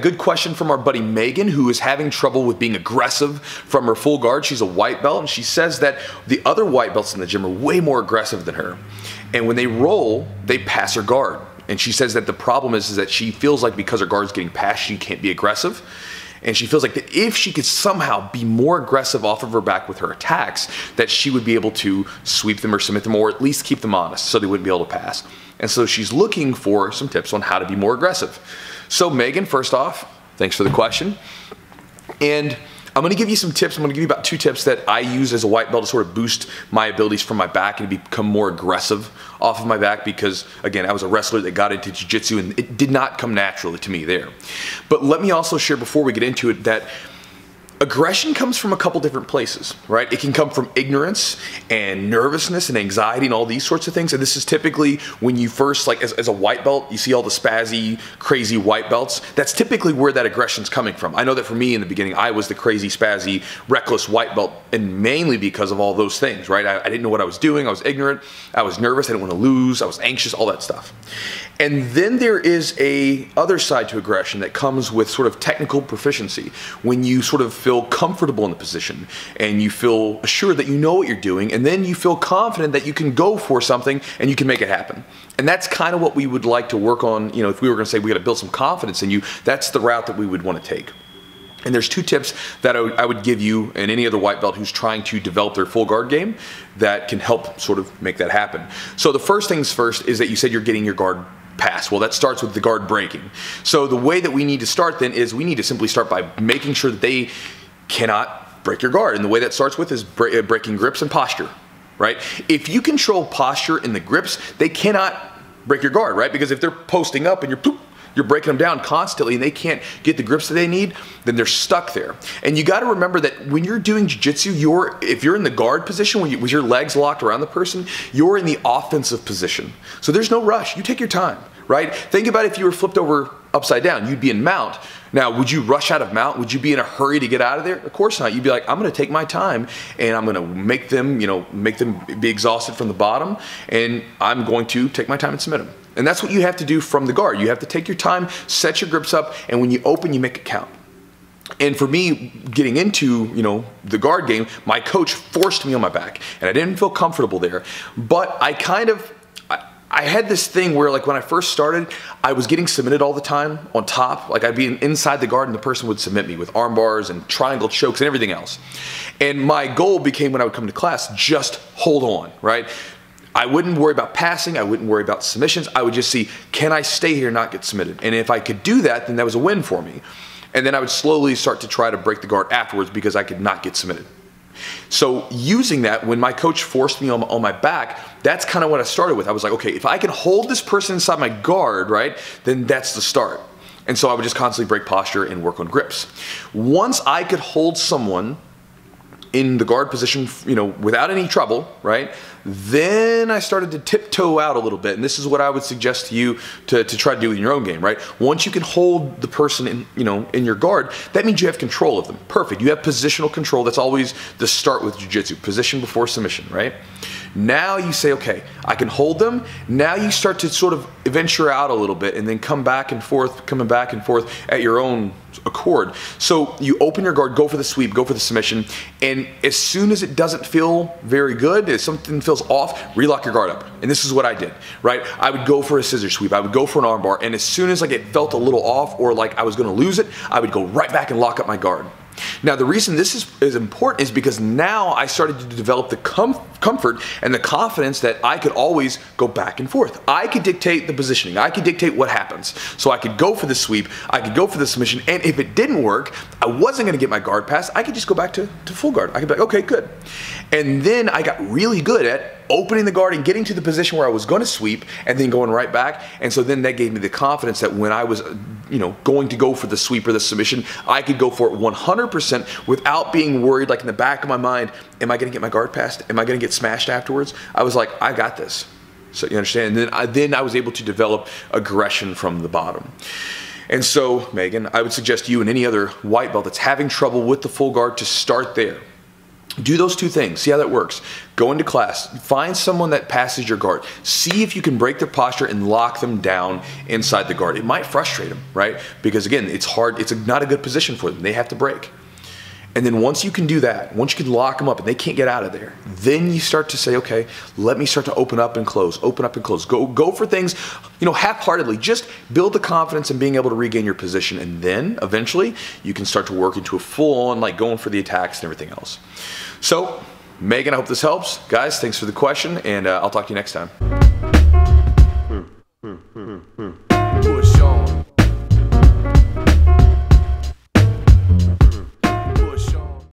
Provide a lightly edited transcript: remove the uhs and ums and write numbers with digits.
good question from our buddy Megan, who is having trouble with being aggressive from her full guard. She's a white belt, and she says that the other white belts in the gym are way more aggressive than her. And when they roll, they pass her guard. And she says that the problem is that she feels like because her guard's getting passed, she can't be aggressive. And she feels like that if she could somehow be more aggressive off of her back with her attacks, that she would be able to sweep them or submit them, or at least keep them honest so they wouldn't be able to pass. And so she's looking for some tips on how to be more aggressive. So Megan, first off, thanks for the question. And I'm going to give you some tips. I'm going to give you about 2 tips that I use as a white belt to sort of boost my abilities from my back and become more aggressive off of my back, because again, I was a wrestler that got into jiu-jitsu and it did not come naturally to me there. But let me also share before we get into it that aggression comes from a couple different places, right? It can come from ignorance and nervousness and anxiety and all these sorts of things. And this is typically when you first, like as a white belt, you see all the spazzy, crazy white belts. That's typically where that aggression's coming from. I know that for me in the beginning, I was the crazy, spazzy, reckless white belt, and mainly because of all those things, right? I didn't know what I was doing. I was ignorant. I was nervous. I didn't want to lose. I was anxious, all that stuff. And then there is a other side to aggression that comes with sort of technical proficiency, when you sort of feel comfortable in the position and you feel assured that you know what you're doing, and then you feel confident that you can go for something and you can make it happen. And that's kind of what we would like to work on. You know, if we were going to say we got to build some confidence in you, that's the route that we would want to take. And there's 2 tips that I would give you and any other white belt who's trying to develop their full guard game that can help sort of make that happen. So the first things first is that you said you're getting your guard pass. Well, that starts with the guard breaking. So the way that we need to start then is we need to simply start by making sure that they cannot break your guard. And the way that starts with is breaking grips and posture, right? If you control posture in the grips, they cannot break your guard, right? Because if they're posting up and you're breaking them down constantly and they can't get the grips that they need, then they're stuck there. And you got to remember that when you're doing jiu-jitsu, if you're in the guard position, with your legs locked around the person, you're in the offensive position. So there's no rush. You take your time, right? Think about if you were flipped over upside down, you'd be in mount. Now, would you rush out of mount? Would you be in a hurry to get out of there? Of course not. You'd be like, I'm going to take my time and I'm going to make them be exhausted from the bottom, and I'm going to take my time and submit them. And that's what you have to do from the guard. You have to take your time, set your grips up, and when you open, you make it count. And for me, getting into, the guard game, my coach forced me on my back, and I didn't feel comfortable there. But I had this thing where, like, when I first started, I was getting submitted all the time on top. Like, I'd be inside the guard and the person would submit me with arm bars and triangle chokes and everything else. And my goal became, when I would come to class, just hold on, right? I wouldn't worry about passing. I wouldn't worry about submissions. I would just see, can I stay here and not get submitted? And if I could do that, then that was a win for me. And then I would slowly start to try to break the guard afterwards because I could not get submitted. So using that, when my coach forced me on my back, that's kind of what I started with. I was like, okay, if I can hold this person inside my guard, right, then that's the start. And so I would just constantly break posture and work on grips. Once I could hold someone in the guard position, without any trouble, right, then I started to tiptoe out a little bit. And this is what I would suggest to you to try to do in your own game, right? Once you can hold the person in your guard, that means you have control of them. Perfect. You have positional control. That's always the start with jiu-jitsu. Position before submission, right? Now you say, okay, I can hold them. Now you start to sort of venture out a little bit and then come back and forth, coming back and forth at your own accord. So you open your guard, go for the sweep, go for the submission, and as soon as it doesn't feel very good, if something feels off, relock your guard up. And this is what I did, right? I would go for a scissor sweep, I would go for an arm bar, and as soon as it felt a little off or like I was gonna lose it, I would go right back and lock up my guard. Now, the reason this is important is because now I started to develop the comfort and the confidence that I could always go back and forth. I could dictate the positioning. I could dictate what happens. So I could go for the sweep. I could go for the submission. And if it didn't work, I wasn't going to get my guard pass. I could just go back to full guard. I could be like, okay, good. And then I got really good at opening the guard and getting to the position where I was going to sweep and then going right back. And so then that gave me the confidence that when I was going to go for the sweep or the submission, I could go for it 100% without being worried, like in the back of my mind, am I going to get my guard passed? Am I going to get smashed afterwards? I was like, I got this. So you understand? And then I was able to develop aggression from the bottom. And so, Megan, I would suggest you and any other white belt that's having trouble with the full guard to start there. Do those two things. See how that works. Go into class. Find someone that passes your guard. See if you can break their posture and lock them down inside the guard. It might frustrate them, right? Because again, it's hard. It's not a good position for them. They have to break. And then once you can do that, once you can lock them up and they can't get out of there, then you start to say, okay, let me start to open up and close, open up and close. Go for things, half-heartedly. Just build the confidence in being able to regain your position, and then eventually you can start to work into a full-on, like going for the attacks and everything else. So, Megan, I hope this helps. Guys, thanks for the question, and I'll talk to you next time.